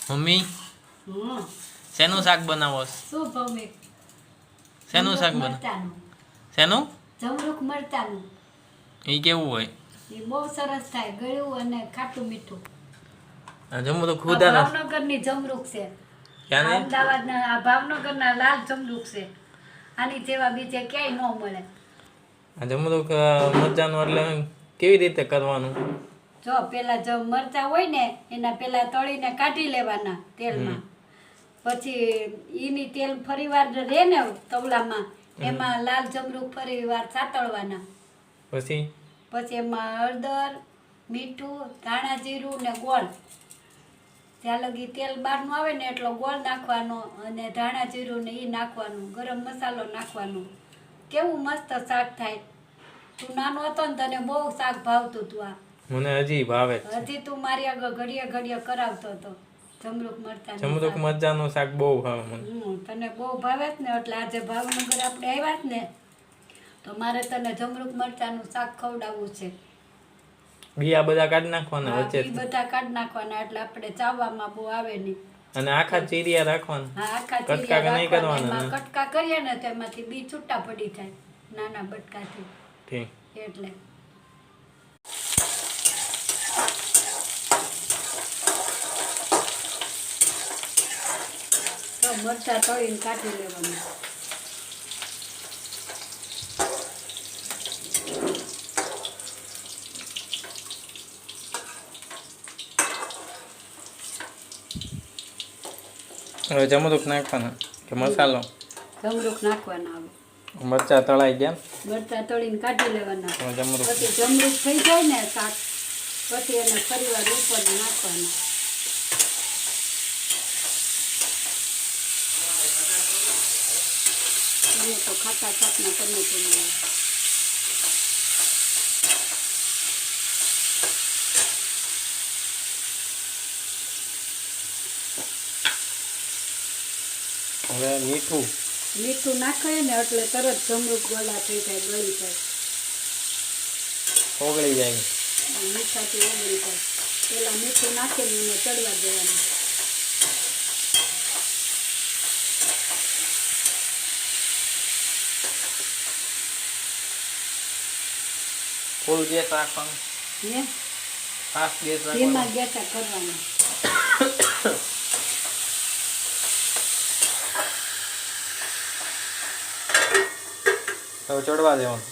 Mummy શેનું શાક બનાવો છો? શું ભૌમિક? શેનું શાક બનાવો? મરચાનું. શેનું? જમરૂખ મરચાનું. એ કેવું હોય? એ બહુ સરસ થાય, ગળ્યું અને ખાટું મીઠું. આ જમરૂખ આ ખુદાના ભાવનગરની જમરૂખ છે. ક્યાંની? અમદાવાદના આ ભાવનગરના લાલ જમરૂખ છે. આની જેવા બીજે ક્યાંય ન મળે. આ જમરૂખ મરચાનું એટલે કેવી રીતે કરવાનું? જો પેલા જો મરચા હોય ને એના પેલા તળીને કાઢી લેવાના તેલમાં. પછી ઈની તેલ ફરીવાર રહે ને તવલામાં એમાં લાલ જમરૂખ ફરીવાર સાતળવાના. પછી એમાં હળદર, મીઠું, ધાણા જીરું ને ગોળ. ત્યાં લગી તેલ બહારનું આવે ને એટલો ગોળ નાખવાનો અને ધાણા જીરું ને એ નાખવાનું, ગરમ મસાલો નાખવાનો. કેવું મસ્ત શાક થાય. તું નાનો હતો ને તને બહુ શાક ભાવતું તું. આ મને હજી ભાવે છે. હજી તું મારી આગળ ઘડીએ કરાવતો હતો જમરૂખ મરચાનું શાક બહુ ભાવે મને. તને બહુ ભાવે જ ને એટલે આજે ભાવનગર આપણે આવ્યા જ ને તો મારે તને જમરૂખ મરચાનું શાક ખવડાવવું છે. બીયા બધા કાઢી નાખવાના વચ્ચે? બધા કાઢી નાખવાના એટલે આપણે ચાવવામાં બહુ આવે નહીં. અને આખા ચીરિયા રાખવાના? હા, આખા કટકા નહીં કરવાના. કટકા કરીએ ને તેમાંથી બી છૂટા પડી જાય નાના બટકાથી. ઠીક. એટલે તો મરચાં તળીને કાઢી લેવાનું. હવે જમરૂખ નાખવાના કે મસાલો? જમરૂખ નાખવાના. આવે મરચા તળાઈ ગયા, મરચાં તળીને કાઢી લેવાના. જમરૂખ પછી જમરૂખ થઈ જાય ને શાક પછી એને ફરીવાર ઉપર નાખવાના. મને તો ખાટા શાકના ટમેટો મળે. હવે મીઠું નાખાય ને એટલે તરત જમરૂખ ગોળા થઈ જાય, ગળી જાય, ઓગળી જાય. મીઠાથી ઓગળી જાય. પેલા મીઠું નાખીને એને ચડવા દેવાનું. ફૂલ ગેસ રાખવાનો? ફાસ્ટ ગેસ રાખવાનો? ધીમા ગેસે કરવાના. હવે ચડવા દેવાનું.